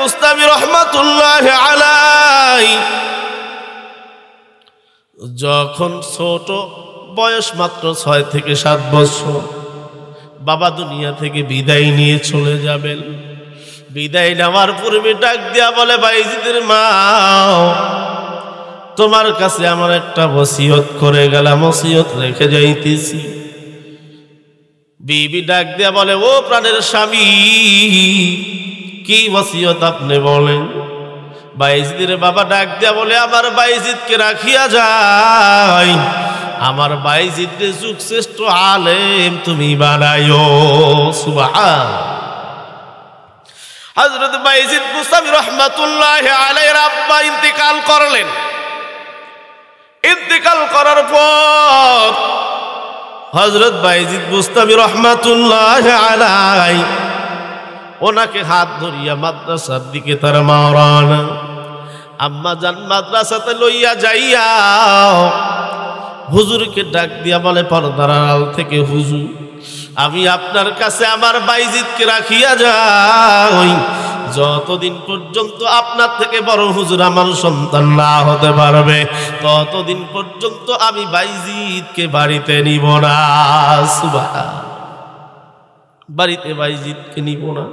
বুস্তামি রহমাতুল্লাহ আলাইহি যখন ছোট বয়স মাত্র 6 থেকে 7 বছর, বাবা দুনিয়া থেকে বিদায় নিয়ে চলে যাবেন। বিদায় নেওয়ার পূর্বে ডাক দিয়া বলে, বাইজিদের মা, তোমার কাছে আমার একটা ওসিয়ত করে গেলাম, ওসিয়ত রেখে যাইতেছি। বিবি ডাক দিয়া বলে, ও প্রাণের স্বামী, কি ওসিয়ত আপনি বলেন? বাইজিদের বাবা ডাক দিয়া বলে, আমার বাইজিদকে রাখিয়া যাই, আমার বাইজিদকে যুগ শ্রেষ্ঠ আলেম তুমি বানাইও। সুবহানাল্লাহ। হযরত বাইজিদ বুস্তামি রহমাতুল্লাহ আলাইহির আব্বা ইন্তেকাল করলেন। ইন্তেকাল করার পর হযরত বাইজিদ বুস্তামি রহমাতুল্লাহ আলাইহি ওনাকে হাত ধরিয়া মাদ্রাসার দিকে তার মা রওনা। আম্মা জান মাদ্রাসাতে লইয়া যাইয়া হুজুরকে ডাক দিয়া বলে, পর্দার আড়াল থেকে হুজুর, আমি আপনার কাছে আমার বাইজিদকে রাখিয়া যাই, যতদিন পর্যন্ত আপনার থেকে বড় হুজুর আমার সন্তান না হতে পারবে, ততদিন পর্যন্ত আমি বাইজিদকে বাড়িতে নিব না। সুবহানাল্লাহ। বাড়িতে বাইজিদকে নিব না।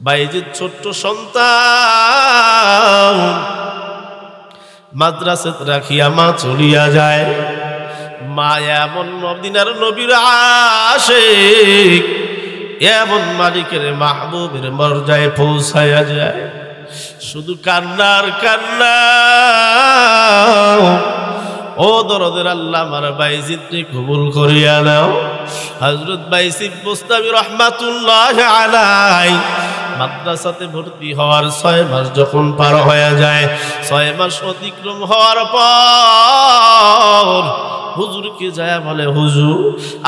বাইজিদ ছোট্ট সন্তান, মাদ্রাসাতে রাখিয়া মা চলিয়া যায়। মা এমন মদিনার নবীর আশিক, এমন মালিকের মাহবুবের মর্যাদায় পৌঁছায়া যায়। শুধু কান্নার কান্না, ও দরদের আল্লাহ, আমার বাইজিদকে কবুল করিয়া নাও। হযরত বাইজিদ বুস্তামি রহমাতুল্লাহ আলাইহি মাদ্রাসাতে ভর্তি হওয়ার 6 মাস যখন পার হয়ে যায়, 6 মাস অতিক্রম হওয়ার পর হুজুরকে যায় বলে, হুজুর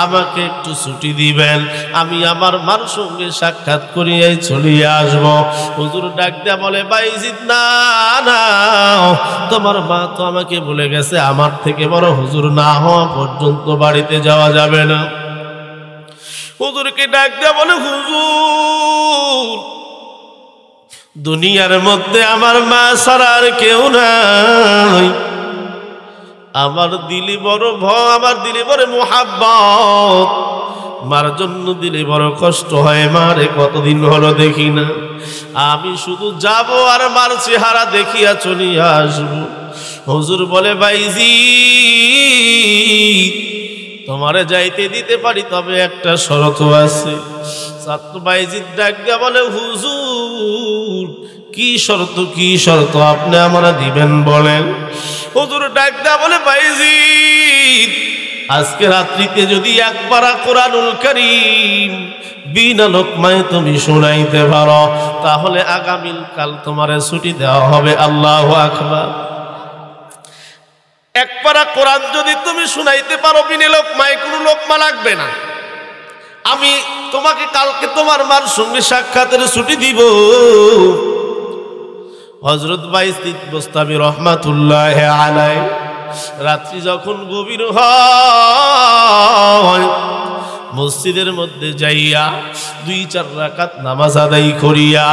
আমাকে একটু ছুটি দিবেন, আমি আমার মার সঙ্গে সাক্ষাৎ করিয়াই চলিয়ে আসব। হুজুর ডাক দেয়া বলে, বাইজিদ না না, তোমার মা তো আমাকে বলে গেছে, আমার থেকে বড় হুজুর না হওয়া পর্যন্ত বাড়িতে যাওয়া যাবে না। হুজুরকে ডাক দেয়া বলে, হুজুর দুনিয়ার মধ্যে আমার মা ছাড়া আর কেউ নাই, আমার দিলে বড় ভয়, আমার দিলে বড় মোহাব্বত, মার জন্য দিলে বড় কষ্ট হয়, মারে কতদিন হলো দেখি না, আমি শুধু যাব আর মার চেহারা দেখিয়া চলিয়া আসবো। হুজুর বলে, বাইজিদ তোমারে যাইতে দিতে পারি, তবে একটা শর্ত আছে। ছাত্র বাইজিদ ডাক দিয়া বলে, হুজুর কি শর্ত, কি শর্ত আপনি আমরা দিবেন বলেন। হুজুর ডাক দিয়া বলে, বাইজিদ আজকে রাত্রিতে যদি এক পারা কোরআনুল কারীম বিনা লোকমায় তুমি শোনাইতে পারো, তাহলে আগামীল কাল তোমারে ছুটি দেওয়া হবে। আল্লাহু আকবার। এক পারা কোরআন যদি তুমি শুনাইতে পারো বিনা লোকমায়, কোনো লোকমা লাগবে না, আমি তোমাকে কালকে তোমার মার সঙ্গে সাক্ষাতের ছুটি দিব। হযরত বাইজিদ বুস্তামি রহমাতুল্লাহ আলাইহি রাত্রি যখন গভীর হয়, মসজিদের মধ্যে যাইয়া 2-4 রাকাত নামাজ আদায় করিয়া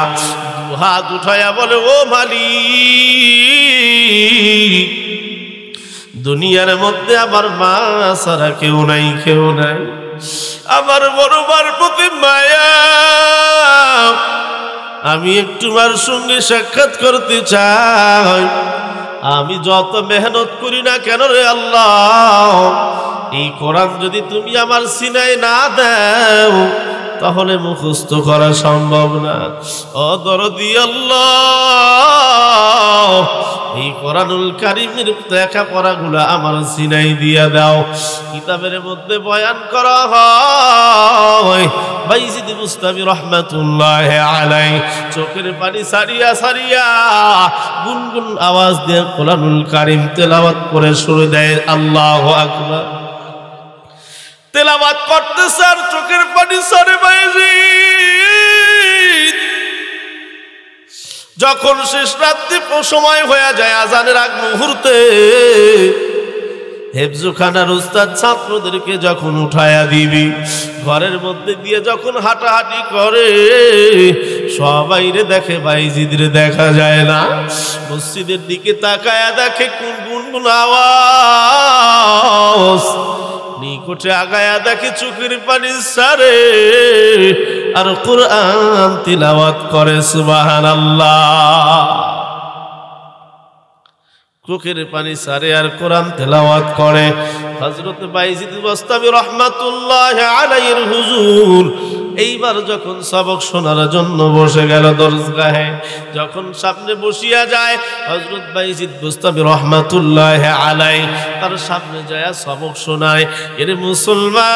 হাত উঠাইয়া বলে, ও মালিক, দুনিয়ার মধ্যে আমার মা ছাড়া কেউ নাই, কেউ নাই, আমার বড় মার প্রতি মায়া, আমি একটু মার সঙ্গে সাক্ষাৎ করতে চাই। আমি যত মেহনত করি না কেন রে আল্লাহ, এই কোরআন যদি তুমি আমার সিনায় না দাও, তাহলে মুখস্থ করা সম্ভব না। ও দরদি আল্লাহ, এই কোরআনুল কারীমের লেখাপড়াগুলো আমার সিনাই দিয়া দাও। কিতাবের মধ্যে বয়ান করা হয়, বাইজিদ বুস্তামি রহমাতুল্লাহ আলাইহি চোখের পানি সারিয়া সারিয়া গুনগুন আওয়াজ দিয়ে কোরআনুল কারীম তেলাওয়াত করে শুরু দেয়। আল্লাহু আকবার। তেলাওয়াত করতেছে আর চোখের পানি সারে বাইজিদ। যখন শেষ রাত্রি সময় হয়ে যায়, আজানের আগ মুহূর্তে হেফজখানার উস্তাদ ছাত্রদেরকে যখন উঠায়া দিবি, ঘরের মধ্যে দিয়ে যখন হাঁটাহাঁটি করে, সবাইরে দেখে, বাইজিদরে দেখা যায় না। মসজিদের দিকে তাকায়া দেখে গুনগুন আওয়াজ, নিকটে আগায়া দেখে চোখের পানি সারে আর কোরআন তিলাওয়াত করে। সুবহানাল্লাহ। চোখের পানি সারে আর কোরআন তেলাওয়াত করে। হযরত বাইজিদ বুস্তামি রাহমাতুল্লাহি আলাইহির হুজুর এইবার যখন সবক শোনার জন্য বসে গেল দরজগাহে, যখন সামনে বসিয়া যায় হযরত বাইজিদ বুস্তামি রাহমাতুল্লাহি আলাইহি তার সামনে যায় সবক শোনায়। এর মুসলমান,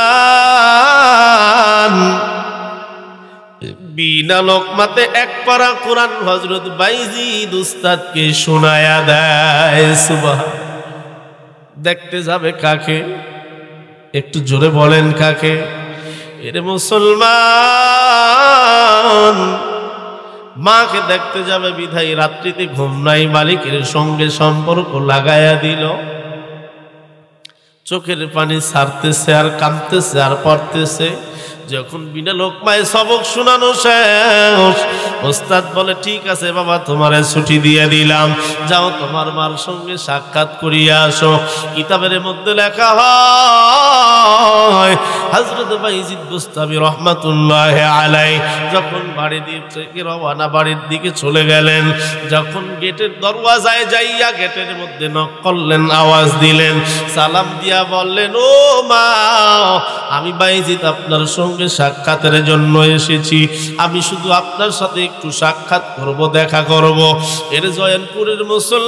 বিনা লোকমাতে এক পারা কোরআন হযরত বাইজিদ উস্তাদকে শোনায়া দেয়। সুবহান। দেখতে যাবে কাকে? একটু জোরে বলেন কাকে? এর মুসলমান, মাকে দেখতে যাবে বিধাই রাত্রিতে ঘুম নাই, মালিকের সঙ্গে সম্পর্ক লাগায়া দিল। চোখের পানি ছাড়তেছে আর কাঁদতেছে আর পড়তেছে। যখন বিনা লোকমায় সবক শোনানো শেষ, ওস্তাদ বলে ঠিক আছে বাবা, তোমারে ছুটি দিয়ে দিলাম, যাও তোমার মার সঙ্গে সাক্ষাৎ করিয়া আসো। কিতাবের মধ্যে লেখা হয় হযরত বাইজিদ বুস্তামি রাহমাতুল্লাহি আলাইহি যখন বাড়ি থেকে রওনা বাড়ির দিকে চলে গেলেন, যখন গেটের দরওয়াজায় যাইয়া গেটের মধ্যে নক করলেন, আওয়াজ দিলেন, সালাম দিয়া বললেন, ও মা, আমি বাইজিদ আপনার সঙ্গে সাক্ষাতের জন্য এসেছি। আমি শুধু আপনার সাথে একটু সাক্ষাৎ করব, দেখা করব। এর জয়নপুরের মুসলমান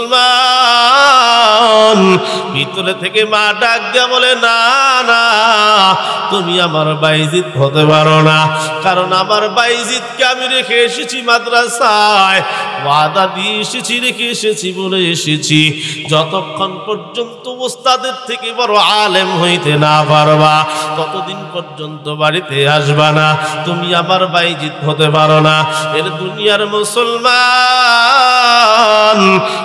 ভিতরে থেকে মা ডাক দিয়া বলে, না না, তুমি আমার বাইজিদ হতে পারো না, কারণ আমার বাইজিদকে আমি রেখে এসেছি মাদ্রাসায়, ওয়াদা দিয়ে এসেছি, রেখে এসেছি বলে এসেছি, যতক্ষণ পর্যন্ত ওস্তাদের থেকে বড় আলেম হইতে না পারবা ততদিন পর্যন্ত বাড়িতে আসবা না, তুমি আমার বাইজিদ হতে পারো না। এর দুনিয়ার মুসলমান,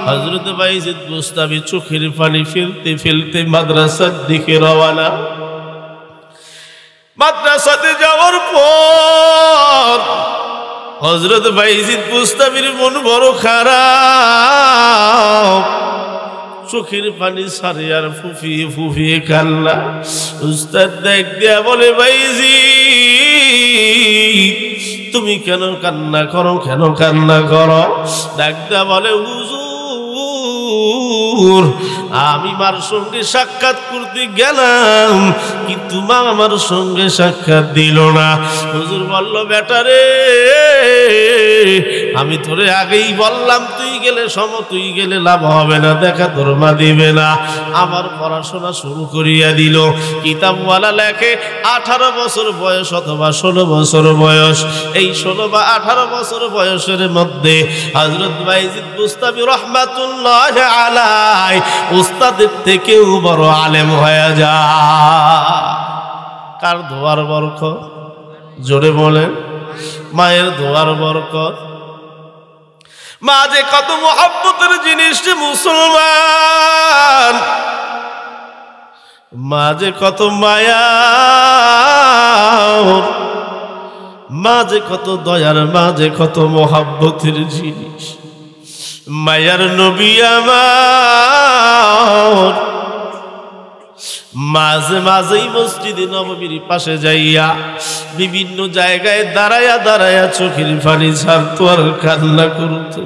হযরত বাইজিদ বুস্তামি চোখের পানি ফেলতে ফেলতে মাদ্রাসার দিকে রওনা। মাদ্রাসাতে যাওয়ার পর হযরত বাইজিদ বুস্তামির মন বড় খারাপ, চোখের পানি সারে আর ফুফিয়ে ফুফিয়ে কান্না। উস্তাদ দেখ দিয়া বলে, বাইজিদ তুমি কেন কান্না করো, কেন কান্না করো? ডাক দিয়া বলে, হুজুর আমি মার সঙ্গে সাক্ষাৎ করতে গেলাম, কিন্তু মা আমার সঙ্গে সাক্ষাৎ দিল না। হুজুর বলল, বেটা রে, আমি তোরে আগেই বললাম তুই গেলে লাভ হবে না, দেখা তোর মা দিবে না। আমার পড়াশোনা শুরু করিয়া দিল। কিতাবওয়ালা লেখে 18 বছর বয়স অথবা 16 বছর বয়স, এই 16 বা 18 বছর বয়সের মধ্যে হযরত বাইজিদ বুস্তামি রাহমাতুল্লাহি আলাইহি উস্তাদের থেকেও বড় আলেম হয়ে যায়। কার দোয়ার বরকত? জোরে বলেন। মায়ের দোয়ার বরকত। মা যে কত মহব্বতের জিনিস মুসলমান, মা যে কত মায়া, মা যে কত দয়ার, মা যে কত মহব্বতের জিনিস। মায়ার নবী আমার মাঝে মাঝেই মসজিদে নববীর পাশে যাইয়া বিভিন্ন জায়গায় দাঁড়ায়া দাঁড়ায়া চোখের পানি ছাড়তো আর কান্না করতো।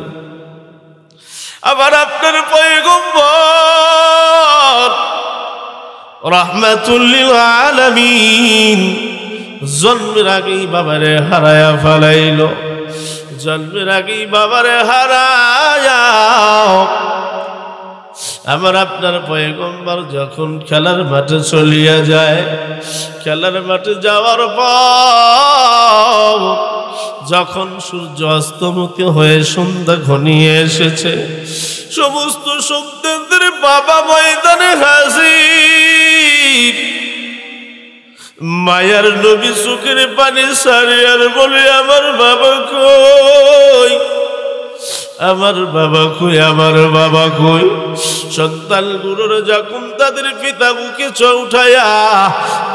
আবার আপনার পয়গম্বর রাহমাতুল লিল আলামিন জন্মের আগেই বাবারে হারায়া ফেলাইল, জন্মের আগেই বাবারে হারায়া আমার আপনার পয়গম্বর যখন খেলার মাঠে চলিয়া যায়, খেলার মাঠে যাওয়ার পর যখন সূর্য অস্তমিত হয়ে সন্ধ্যা ঘনিয়ে এসেছে, সমস্ত সন্তানদের বাবা ময়দানে হাজির। মায়ার নবী চোখের পানি সারে আর বলে, আমার বাবা কই, আমার বাবা কই, আমার বাবা কই। সন্তানগুলোর যখন তাদের পিতা বুকে উঠাইয়া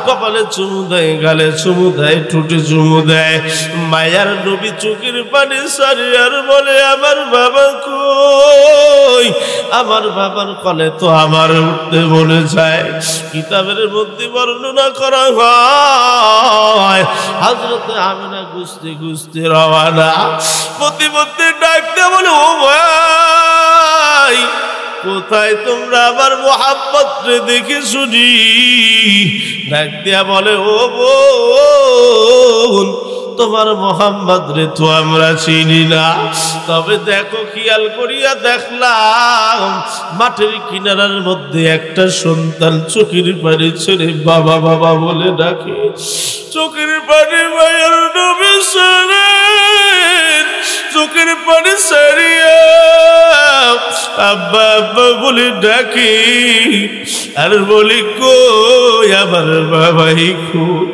কপালে চুমু দেয়, গালে চুমু দেয়, ঠোঁটে চুমু দেয়, মায়ার নবী চোখের পানি সারি আর বলে আমার বাবা কই। আমার বাবার কলে তো আমার উঠতে মনে যায়। কিতাবের মধ্যে বর্ণনা করা হয় হযরত আমিনা খুঁজতে খুঁজতে রওয়ানা, প্রতিমধ্যে ডাকতে বলে ও ভাই কোথায় তোমরা আমার মোহাম্মদ রে দেখে শুনি। ডাক দিয়া বলে ও বোন তোমার মোহাম্মদ রে তো আমরা চিনি না, তবে দেখো খেয়াল করিয়া দেখলাম মাঠের কিনারার মধ্যে একটা সন্তান চোখের পানি ছেড়ে বাবা বাবা বলে ডাকে। চোখের পানি মায়ের নবী ছেড়ে, চোখের পানি ছাড়িয়া আব্বা আব্বা বলে ডাকে আর বলি কই আমার বাবাই কই।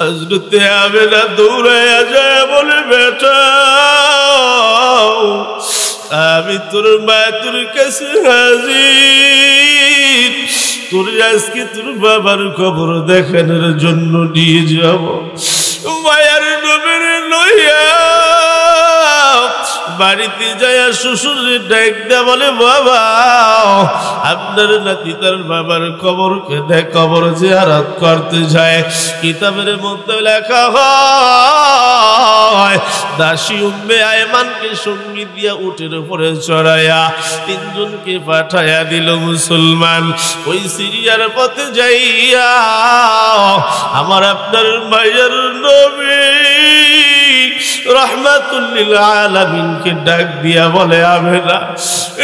হযরতে আমিনা দৌড়াইয়া যায় বলে বেটা আমি তোর মা তোর কাছে হাজির, তোর আজকে তোর বাবার খবর দেখানোর জন্য নিয়ে যাব। মায়ার নবীর লইয়া বাড়িতে যায় শ্বশুরের ডাক দেয়া বলে বাবা আপনার নাতি তার বাবার কবরকে দেখ, কবর জিয়ারত করতে যায়। কিতাবের মধ্যে লেখা হয় দাসী উম্মে আয়মানকে সঙ্গী দিয়া উটের উপরে চড়াইয়া তিনজনকে পাঠাইয়া দিল মুসলমান। ওই সিরিয়ার পথে যাইয়া আমার আপনার মায়ের নবী রাহমাতুল লিল আলামিনকে ডাক দিয়া বলে আমিনা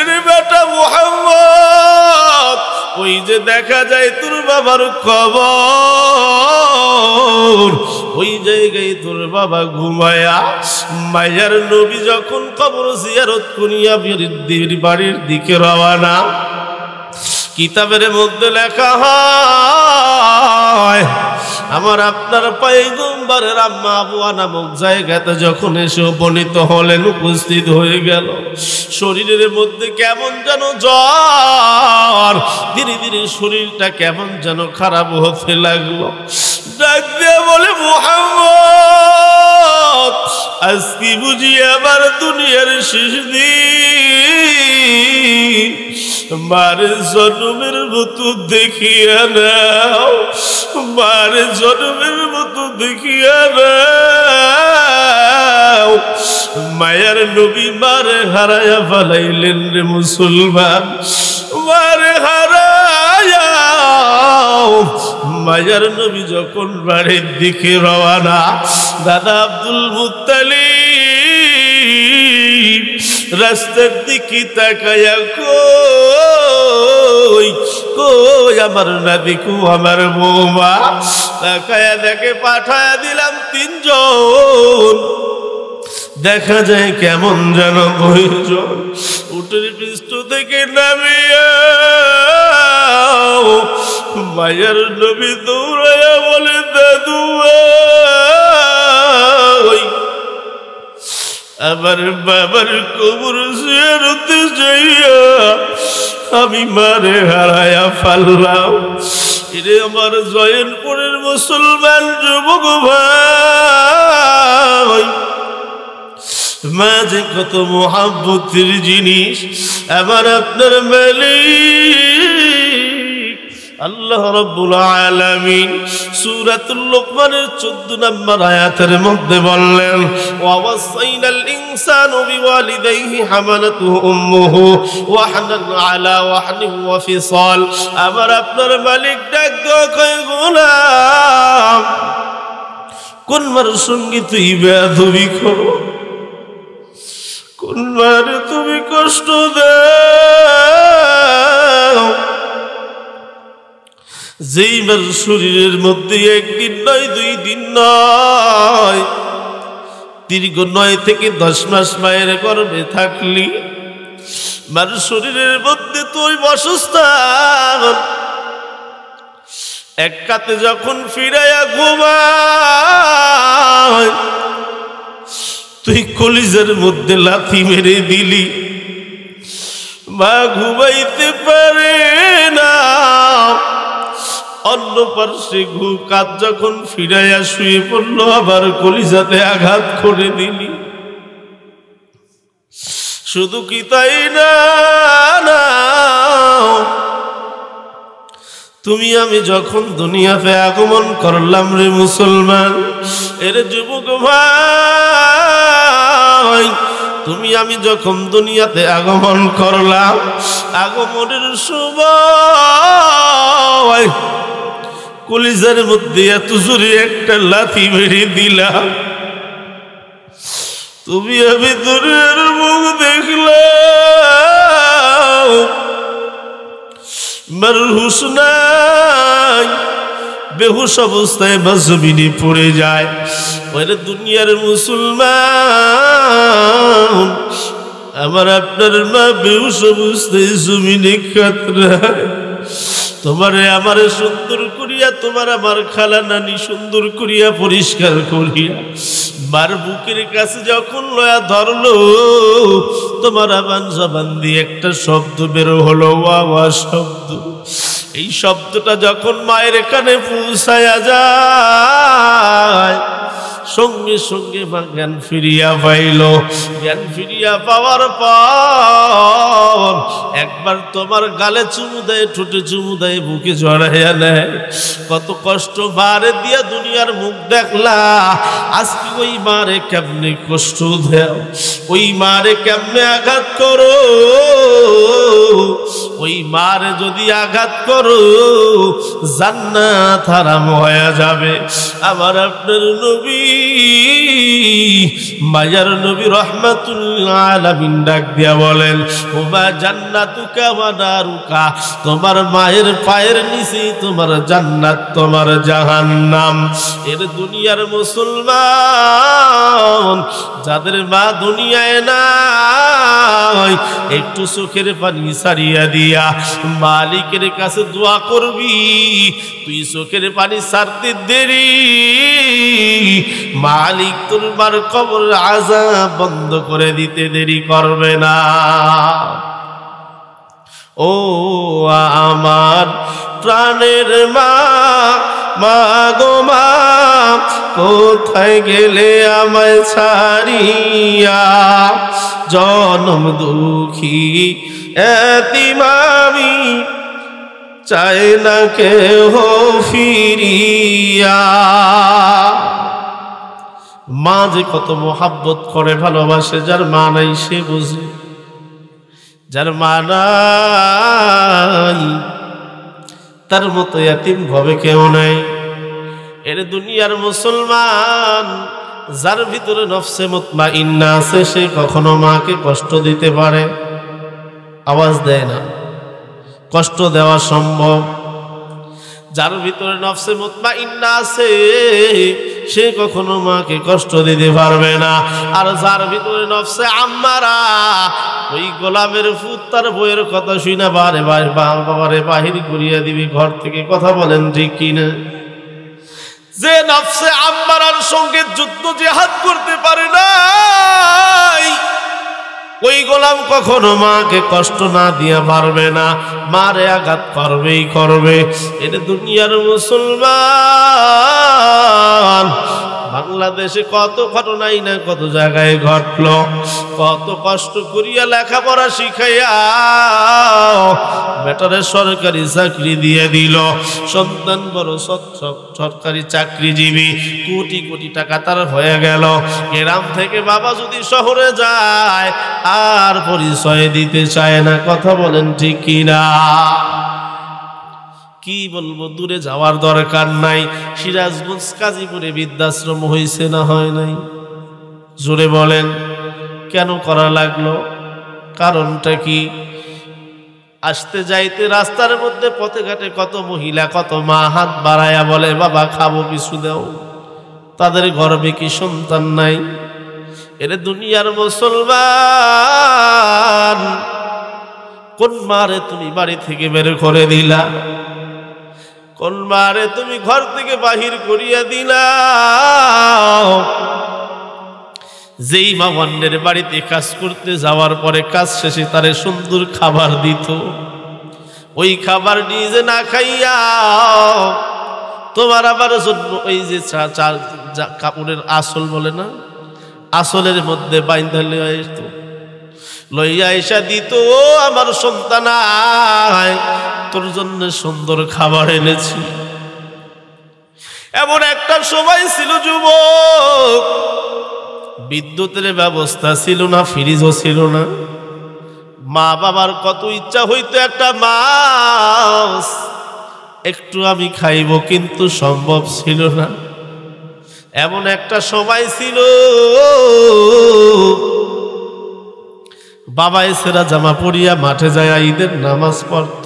রে বেটা মুহাম্মদ ওই যে দেখা যায় তোর বাবার কবর, ওই জায়গায় তোর বাবা ঘুমায়া। মায়ার নবী যখন কবর জিয়ারত করিয়া বাড়ির দিকে রওয়ানা, কিতাবের মধ্যে লেখা হয় আমার আপনার পয়গম্বরের আম্মা আবুয়া নামক জায়গাতে যখন এসে উপনীত হলেন, উপস্থিত হয়ে গেল, শরীরের মধ্যে কেমন যেন জ্বর, ধীরে ধীরে শরীরটা কেমন যেন খারাপ হতে লাগলো। ডাক দিয়ে বলে মুহাম্মদ আজকে বুঝি আমার দুনিয়ার শেষ দিন, মার জন্মের মতো দেখিয়া নাও, মার জন্মের মতো দেখিয়া নাও। মায়ার নবী মারে হারায়া ফেলাইলেন রে মুসলমান, মারে হারায়া। মায়ার নবী যখন বাড়ির দিকে রওয়ানা, দাদা আব্দুল মুত্তালিব রাস্তার দিকে তাকায়া কই কই আমার নাতি কো আমার বৌমা, তাকায়া দেখে পাঠায়া দিলাম তিনজন। দেখা যায় কেমন যেন কয়জন উটের পৃষ্ঠ থেকে নামিয়া মায়ের নবী দৌড়াইয়া বলে দাদু আমার বাবার কবর জিয়ারতে যাইয়া আমি মারে হারায়া ফাললাম। এরে আমার জয়নপুরের মুসলমান যুবক ভাই, মা যে কত মোহাব্বতের জিনিস, আমার আপনার মালিক আল্লাহ রাব্বুল আলামিন সূরাতুল লুকমানের 14 নম্বর আয়াতের মধ্যে বললেন ওয়াসাইনাল ইনসানু বিওয়ালিদাইহি হামালাতুহু উম্মুহু ওয়াহনান আলা ওয়াহনিহি ওয়া ফিসাল। আমার আপনার মালিক ডাক দিয়ে কয় গোলাম কোন মার সঙ্গে তুই বেয়াদবি করো, কোন মারে তুমি কষ্ট দাও, যেই মার শরীরের মধ্যে একদিন নয় 2 দিন নয় দীর্ঘ 9 থেকে 10 মাস মায়ের গর্ভে থাকলি, মার শরীরের মধ্যে তুই বাসস্থান, এক কাতে যখন ফিরাইয়া ঘুমায় তুই কলিজার মধ্যে লাথি মেরে দিলি, মা ঘুমাইতে পারে না, অন্য পার্শ্বে কাজ যখন ফিরাইয়া শুয়ে পড়লো আবার কলিজাতে আঘাত করে দিলি। শুধু কি তাই না, তুমি আমি যখন দুনিয়াতে আগমন করলাম রে মুসলমান, এর যুবক ভাই, তুমি আমি যখন দুনিয়াতে আগমন করলাম, আগমনের সময় কলিজার মধ্যে এত জোরে একটা লাথি মেরে দিলাম, তুমি আমি দুনিয়ার মুখ দেখলাম, মারহুস নাই, বেহুশ অবস্থায় বা জমিনে পড়ে যায়। ওরে দুনিয়ার মুসলমান, আমার আপনার মা বেহুশ অবস্থায় জমিনে কাতরায়, তোমারে আমারে সুন্দর করিয়া, তোমার আমার খালা নানি সুন্দর করিয়া পরিষ্কার করিয়া মার বুকের কাছে যখন লয়া ধরলো, তোমার আবান জবান দিয়ে একটা শব্দ বের হলো, ওয়া ওয়া শব্দ। এই শব্দটা যখন মায়ের কানে পৌঁছায়া যায়, সঙ্গে সঙ্গে মা জ্ঞান ফিরিয়া পাইল। জ্ঞান ফিরিয়া পাওয়ার পর একবার তোমার গালে চুমু দেয়, ঠোঁটে চুমু দেয়, বুকে জড়াইয়া নেয়। কত কষ্ট মারে দিয়া দুনিয়ার মুখ দেখলা, আজকে ওই মারে কেমনে কষ্ট দেও, ওই মারে কেমনে আঘাত করো, ওই মারে যদি আঘাত করো জান্নাত হারাম হয়ে যাবে। আমার আপনার নবী, মায়ার নবী রাহমাতুল আলামিন ডাক দিয়া বলেন, ও মা জান্নাতুকা ওয়া নারুকা, তোমার মায়ের পায়ের নিচে তোমার জান্নাত, তোমার জাহান্নাম। এর দুনিয়ার মুসলমান, যাদের মা দুনিয়ায় নাই, একটু চোখের পানি ছাড়িয়া দিয়া মালিকের কাছে দোয়া করবি, তুই চোখের পানি ছাড়তে দেরি, মালিক তোমার কবর আযাব বন্ধ করে দিতে দেরি করবে না। ও আমার প্রাণের মা, মা গো মা, কোথায় গেলে আমায় ছাড়িয়া, জনম দুঃখী এতিম আমি, চাই না কেহ ফিরিয়া। মা যে কত মোহাব্বত করে, ভালোবাসে, যার মা নাই সে বুঝে, যার মা নাই তার মতো এতিম ভাবে কেউ নাই। এর দুনিয়ার মুসলমান, যার ভিতরে নফসে মুতমাইন্না আছে, সে কখনো মাকে কষ্ট দিতে পারে, আওয়াজ দেয় না, কষ্ট দেওয়া সম্ভব। যার ভিতরে নফসে মুতমাইন্না আছে, সে কখনো মাকে কষ্ট দিতে পারবে না। আর যার ভিতরে নফসে আম্মারা, ওই গোলামের ফুত তার বইয়ের কথা শুনে বারে বারে বাবারে বাহির করিয়া দিবি ঘর থেকে। কথা বলেন ঠিক কিনা? যে নফসে আম্মারার সঙ্গে যুদ্ধ জিহাদ করতে পারে নাই, ওই গোলাম কখনো মাকে কষ্ট না দিয়া পারবে না, মারে আঘাত করবেই করবে। এটা দুনিয়ার মুসলমান। বাংলাদেশে কত ঘটনাই না কত জায়গায় ঘটলো, কত কষ্ট করিয়া লেখাপড়া শিখাইয়া বেটারে সরকারি চাকরি দিয়ে দিল, সন্তান বড় সরকারি চাকরিজীবী, কোটি কোটি টাকা তার হয়ে গেল। গ্রাম থেকে বাবা যদি শহরে যায় আর পরিচয় দিতে চায় না। কথা বলেন ঠিক কিনা? কি বলবো, দূরে যাওয়ার দরকার নাই। সিরাজগঞ্জ কাজীপুরে বৃদ্ধাশ্রম হয়েছে না হয় নাই? জোরে বলেন। কেন করা লাগলো? কারণটা কি? আসতে যাইতে রাস্তার মধ্যে পথে ঘাটে কত মহিলা কত মা হাত বাড়ায়া বলে, বাবা খাবো কিছু দাও। তাদের গর্ভে কি সন্তান নাই? এর দুনিয়ার মুসলমান, কোন মারে তুমি বাড়ি থেকে বের করে দিলা? কোন মারে তুমি ঘর থেকে বাহির করিয়া দিলা? যেই মা অন্যের বাড়িতে কাজ করতে যাওয়ার পরে কাজ শেষে তারে সুন্দর খাবার দিত, ওই খাবার নিজে না খাইয়া তোমার আবার জন্য ওই যে কাপড়ের আসল বলে না, আসলের মধ্যে বাইন্ধা লইয়া এসা দিত, ও আমার সন্তান আয় তোর জন্য সুন্দর খাবার এনেছি। এমন একটা সময় ছিল যুবক, বিদ্যুতের ব্যবস্থা ছিল না, ফ্রিজও ছিল না, মা বাবার কত ইচ্ছা হইতো একটা মাছ একটু আমি খাইব, কিন্তু সম্ভব ছিল না। এমন একটা সময় ছিল বাবায় সেরা জামা পরিয়া মাঠে যায় ঈদের নামাজ পড়ত,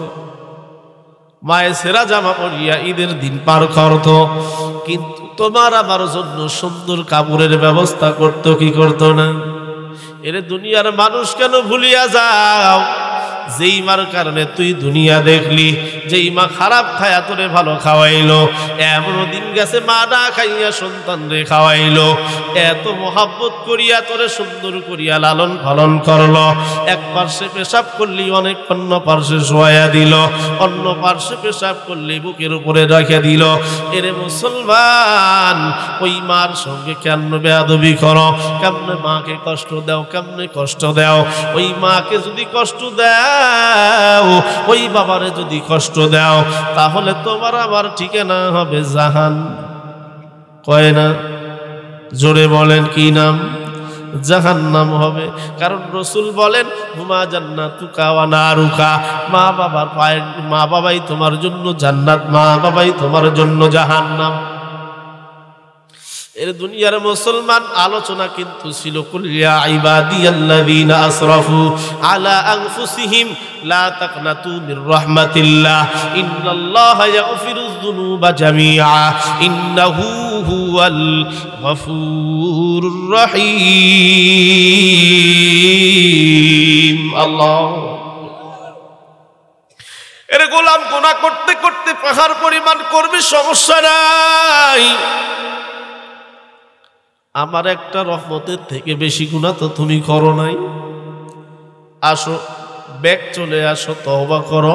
মায়ের সেরা জামা পরিয়া ঈদের দিন পার করত, কিন্তু তোমার আমার জন্য সুন্দর কাপড়ের ব্যবস্থা করতো কি করতো না? এর দুনিয়ার মানুষ কেন ভুলিয়া যাও? যেই মার কারণে তুই দুনিয়া দেখলি, যেই মা খারাপ খায়া তোরে ভালো খাওয়াইলো, এমন দিন গেছে মা না খাইয়া সন্তান রে খাওয়াইলো, এত মোহাব্বত করিয়া তোরে সুন্দর করিয়া লালন পালন করলো। এক পার্শ্বে পেশাব করলি অনেক অন্য পার্শ্বে শোয়া দিল, অন্য পার্শ্বে পেশাব করলি বুকের উপরে রেখে দিল। এরে মুসলমান, ওই মার সঙ্গে কেমন বেয়াদবি করো, কেমনে মাকে কষ্ট দাও, কেমনে কষ্ট দাও। ওই মাকে যদি কষ্ট দাও, ওই বাবারে যদি কষ্ট দাও, তাহলে তোমার আবার ঠিকানা হবে জাহান। কয় না? জোরে বলেন কি নাম? জাহান্নাম হবে। কারণ রাসূল বলেন হুমা জান্নাতুকা ওয়া নারুকা, মা বাবার পায়ে, মা বাবাই তোমার জন্য জান্নাত, মা বাবাই তোমার জন্য জাহান্নাম। এর দুনিয়ার মুসলমান আলোচনা কিন্তু ছিল কুল ইয়া ইবাদিয়াল্লাযীনা আসরাফু আলা আনফুসিহিম লা তাকনাতু মির রাহমাতিল্লাহ ইন্নাল্লাহা ইয়াগফিরুয যুনুবা জামিআ ইন্নাহু হুয়াল গফুরুর রহিম। আল্লাহ। এর গোলাম গুনাহ করতে করতে পাহাড় পরিমাণ করবে, সমস্যা নাই, আমার একটা রহমতের থেকে বেশি গুনাহ তো তুমি করো নাই। আসো, ব্যাক চলে আসো, তওবা করো,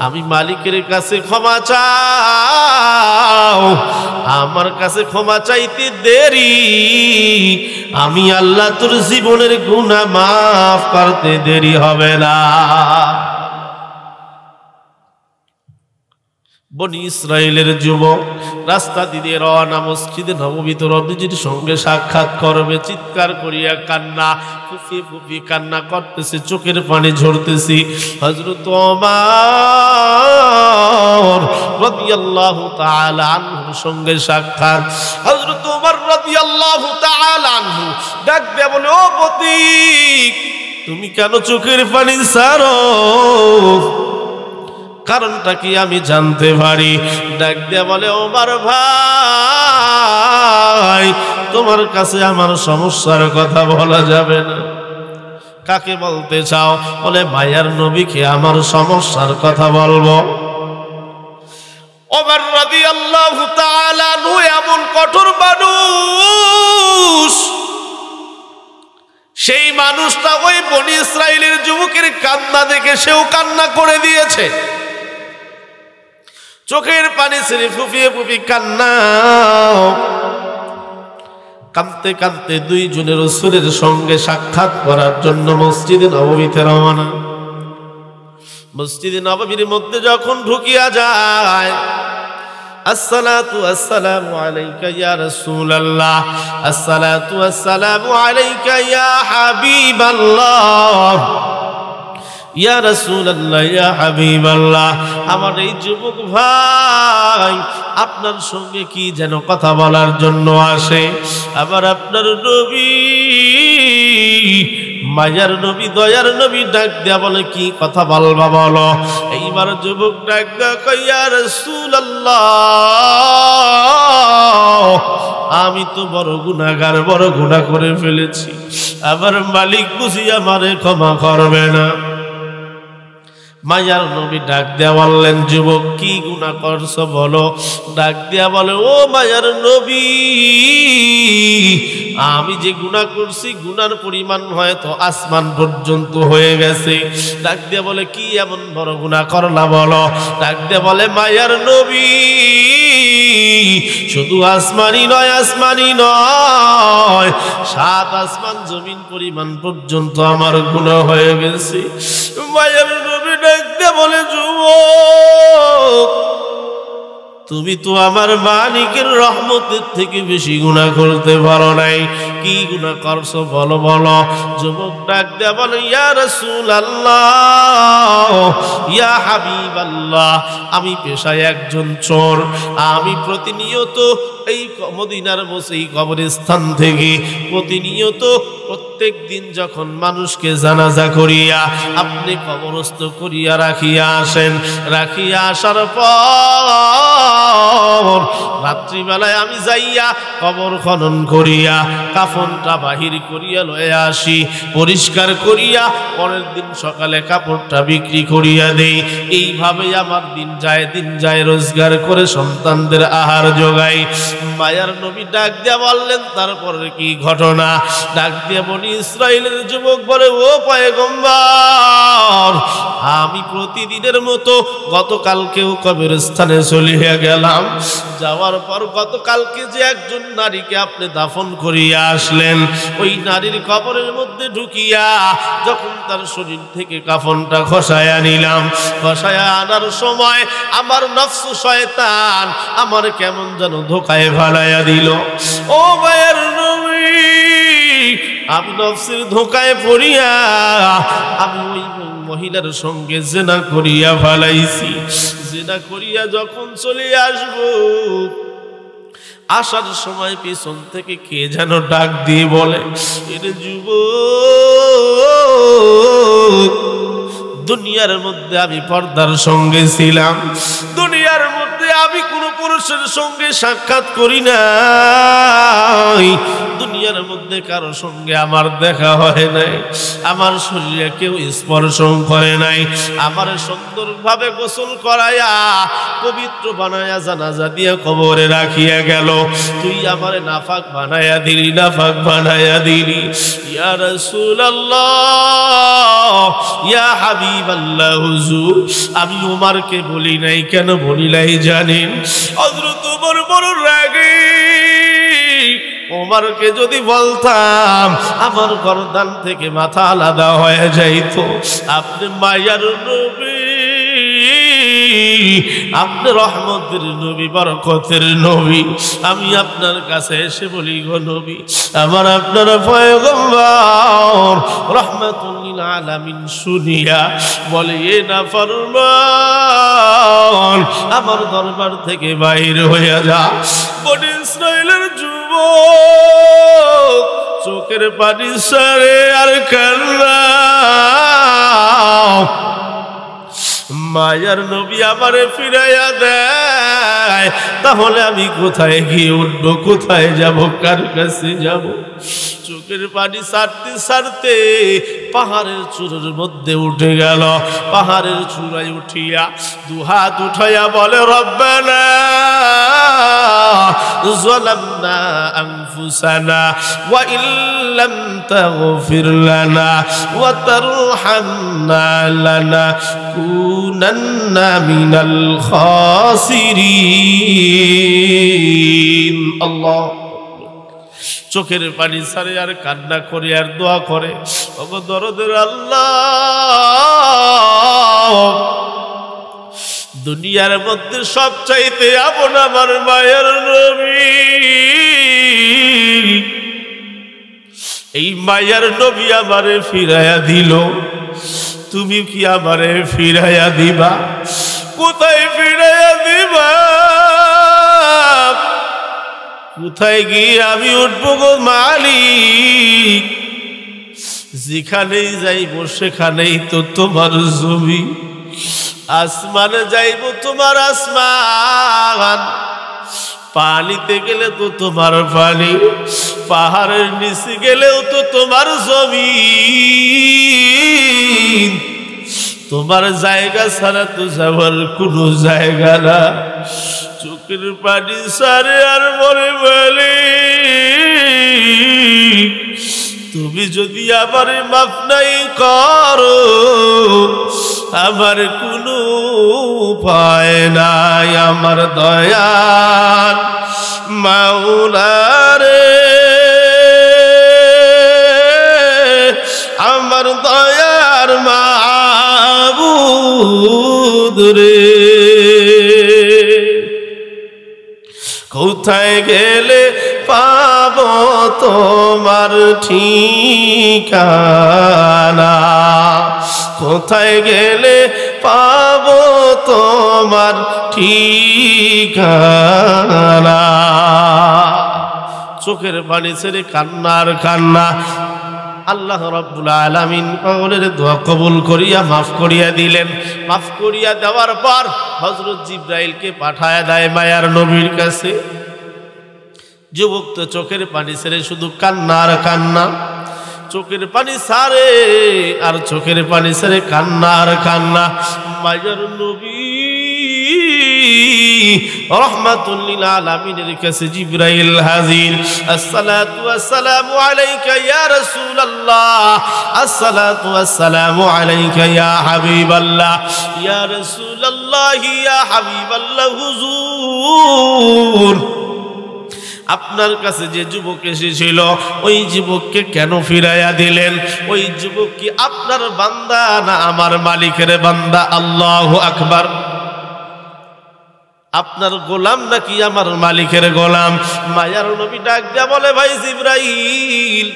আমি মালিকের কাছে ক্ষমা চাও। আমার কাছে ক্ষমা চাইতে দেরি, আমি আল্লাহ তোর জীবনের গুনাহ মাফ করতে দেরি হবে না। বনি ইসরায়েলের যুবক রাস্তা দিয়ে রওনা, মসজিদে নববীতে নবীজির সঙ্গে সাক্ষাৎ করবে, চিৎকার করিয়া কান্না, ফুফি ফুফি কান্না করতেছে, চোখের পানি ঝরতেছে। হযরত ওমর রাদিয়াল্লাহু তাআলা আনহুর সঙ্গে সাক্ষাৎ। হযরত ওমর রাদিয়াল্লাহু তাআলা আনহু ডাক দিয়ে বলে, ও পথিক, তুমি কেন চোখের পানি ছাড়ো? কারণটা কি আমি জানতে পারি? ডাক দিয়া বলে, ওমর ভাই, তোমার কাছে আমার সমস্যার কথা বলা যাবে না। কাকে বলতে চাও? বলে মায়ার নবীকে আমার সমস্যার কথা বলবো। ওমর রাদিয়াল্লাহু তাআলা আনহু এমন কঠোর মানুষ, সেই মানুষটা ওই বনি ইসরাইলের যুবকের কান্না দেখে সেও কান্না করে দিয়েছে, চোখের পানি ছেড়ে ফুপিয়ে ফুপি কান্না। কাঁদতে কাঁদতে দুইজনের রাসূলের সঙ্গে সাক্ষাৎ করার জন্য মসজিদে নববীতে রওনা। মসজিদে নববীর মধ্যে যখন ঢুকিয়া যায়, আসসালাতু আসসালামু আলাইকা ইয়া রাসূলুল্লাহ, আসসালাতু আসসালামু আলাইকা ইয়া হাবিবাল্লাহ, ইয়া রাসূলুল্লাহ, ইয়া হাবিবাল্লাহ। আমার এই যুবক ভাই আপনার সঙ্গে কি যেন কথা বলার জন্য আসে। আবার আপনার নবী, মায়ার নবী, দয়ার নবী ডাক দেয়া বলে, কি কথা বলবা বলো। এইবার যুবক ডাক দেয়া কয়, ইয়া রাসূলুল্লাহ, আমি তো বড় গুনাহগার, বড় গুনাহ করে ফেলেছি, আমার মালিক বুঝি আমারে ক্ষমা করবে না। মায়ার নবী ডাক দেয়া বললেন, যুবক কি গুনাহ করছো বলো। ডাক দেয়া বলে, ও মায়ার নবী, আমি যে গুনাহ করছি গুনার পরিমাণ হয়তো আসমান পর্যন্ত হয়ে গেছে। ডাক দেয়া বলে, কি এমন বড় গুনাহ করলা বলো। ডাক দেয়া বলে, মায়ার নবী, শুধু আসমানই নয়, আসমানই নয়, 7 আসমান জমিন পরিমাণ পর্যন্ত আমার গুনাহ হয়ে গেছে। মায়ার নবী ডাক দেয়া বলে, যুবক, তুমি তো আমার মালিকের রহমতের থেকে বেশি গুনাহ করতে পারো নাই। কি গুনাহ করছো বলো বলো। যুবক ডাক দেয়া বলে, ইয়া রাসূলুল্লাহ, ইয়া হাবিবাল্লাহ, আমি পেশায় একজন চোর। আমি প্রতিনিয়ত এই মদিনার এই কবরস্থান থেকে প্রতিনিয়ত প্রত্যেক দিন যখন মানুষকে জানাজা করিয়া আপনি কবরস্থ করিয়া রাখিয়া আসেন, রাখিয়া আসার পর রাত্রিবেলায় আমি যাইয়া কবর খনন করিয়া কাফনটা বাহির করিয়া লয়ে আসি, পরিষ্কার করিয়া পরের দিন সকালে কাপড়টা বিক্রি করিয়া দেই। এইভাবেই আমার দিন যায় রোজগার করে সন্তানদের আহার যোগাই। মায়ার নবী ডাক দিয়া বললেন, তারপরে কি ঘটনা। ডাক দিয়া বনি ইসরাইলের যুবক বলে, ও পয়গম্বর, আমি প্রতিদিনের মতো গতকালকেও কবরস্থানে চলিয়া গেলাম। যাওয়ার পর গতকালকে যে একজন নারীকে আপনি দাফন করিয়া আসলেন, ওই নারীর কবরের মধ্যে ঢুকিয়া যখন তার শরীর থেকে কাফনটা খসায়া নিলাম, খসায়া আনার সময় আমার নফস শয়তান আমার কেমন যেন ধোকায় ফালাইয়া দিল। ও মায়ের নবী, আমি নফসের ধোকায় পড়িয়া আমি ওই মহিলার সঙ্গে জিনা করিয়া ফালাইছি। জিনা করিয়া যখন চলে আসব, আসার সময় পিছন থেকে কে যেন ডাক দিয়ে বলে, এরে যুবক, দুনিয়ার মধ্যে আমি পর্দার সঙ্গে ছিলাম, দুনিয়ার মধ্যে আমি কোনো পুরুষের সঙ্গে সাক্ষাৎ করি নাই, দুনিয়ার মধ্যে কারো সঙ্গে আমার দেখা হয় নাই, আমার শরীরে কেউ স্পর্শ করে নাই, আমার সুন্দরভাবে গোসল করাইয়া পবিত্র বানায়া জানাজা দিয়া কবরে রাখিয়া গেল, তুই আমারে নাফাক বানায়া দিলি, নাফাক বানায়া দিলি। ইয়া রাসূলুল্লাহ, ইয়া হাবিবাল্লাহ, হুজুর, আমি ওমরকে বলি নাই। কেন বলি নাই জানেন? হযরত ওমর বড় রাগী। ওমরকে যদি বলতাম আমার গর্দান থেকে মাথা আলাদা হয়ে যাইতো। আপনি মায়ার নবী, আপনি রহমতের নবী, বরকতের নবী, আমি আপনার কাছে এসে বলি, গো নবী, আমার আপনার পয়গম্বর রহমাতুল লিল আলামিন শুনিয়া বলে, এ নাফরমান আমার দরবার থেকে বাইরে হইয়া যা। বনি ইসরাইলের যুবক চোখের পানি সারে আর কান্না। মায়ার নবী আমারে ফিরাইয়া দেয়, তাহলে আমি কোথায় গিয়ে উঠবো, কোথায় যাব, কার কাছে যাব? চোখের পানি ছাড়তে ছাড়তে পাহাড়ের চূড়ার মধ্যে উঠে গেল। পাহাড়ের চূড়ায় উঠিয়া দুহাত উঠাইয়া বলে, রব্বানা যালামনা আনফুসানা ওয়া ইল্লাম তাগফির লানা ওয়া তারহামনা লানাকুনান্না মিনাল খাসিরিন। আল্লাহ চোখের পানি ছাড়ে আর কান্না করে আর দোয়া করে, ওগো দরদের আল্লাহ, দুনিয়ার মধ্যে সবচাইতে আপন আমার মায়ের নবী, এই মায়ের নবী আমারে ফিরাইয়া দিল, তুমি কি আমারে ফিরাইয়া দিবা? কোথায় ফিরাইয়া দিবা? কোথায় গিয়ে আমি উঠবো গো মালিক? যেখানেই যাইব সেখানেই তো তোমার জমি, আসমানে যাইব তোমার আসমান, পানিতে গেলে তো তোমার পানি, পাহাড়ের নিচে গেলেও তো তোমার জমিন। তোমার জায়গা ছাড়া তো যাওয়ার কোনো জায়গা না। চোখের পানি সারে আর মরে বলে তুমি যদি আমার মাফ নাই করো আমার কোনো উপায় নাই। আমার দয়াল মাওলা রে, আমার দয়ার মাবুদ রে, কোথায় গেলে পাবো তোমার ঠিকানা, কোথায় গেলে পাবো তোমার ঠিকানা। চোখের পানি ছেড়ে কান্নার কান্না। আল্লাহ রাব্বুল আলামিন পাগলের দোয়া কবুল করিয়া মাফ করিয়া দিলেন। মাফ করিয়া দেওয়ার পর হযরত জিবরাইলকে পাঠায়া দেয় মায়ার নবীর কাছে। যুবক তো চোখের পানি ছেড়ে শুধু কান্নার কান্না, চোখের পানি ছাড়ে আর চোখের পানি ছেড়ে কান্নার কান্না। মায়ার নবী রাহমাতুল লিল আলামিনের কাছে জিবরাইল হাজির। আসসালাতু ওয়াসসালামু আলাইকা ইয়া রাসূলুল্লাহ, আসসালাতু ওয়াসসালামু আলাইকা ইয়া হাবিবাল্লাহ, ইয়া রাসূলুল্লাহ ইয়া হাবিবাল্লাহ। হুজুর, আপনার কাছে যে যুবক এসেছিল ওই যুবককে কেন ফিরাইয়া দিলেন? ওই যুবক কি আপনার বান্দা না আমার মালিকের বান্দা? আল্লাহু আকবার। আপনার গোলাম নাকি আমার মালিকের গোলাম? মায়ার নবী ডাক দিয়া বলে, ভাই জিবরাইল,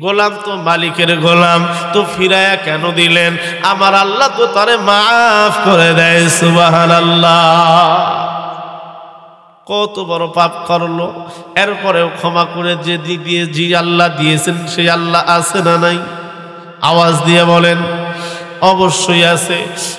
গোলাম তো মালিকের গোলাম, তো ফিরাইয়া কেন দিলেন? আমার আল্লাহ তো তারে মাফ করে দেয়। সুবহানাল্লাহ। কত বড় পাপ করলো, এরপরেও ক্ষমা করে যে দিয়ে জি আল্লাহ দিয়েছেন সেই আল্লাহ আছে না নাই? আওয়াজ দিয়ে বলেন। অবশ্যই আছে।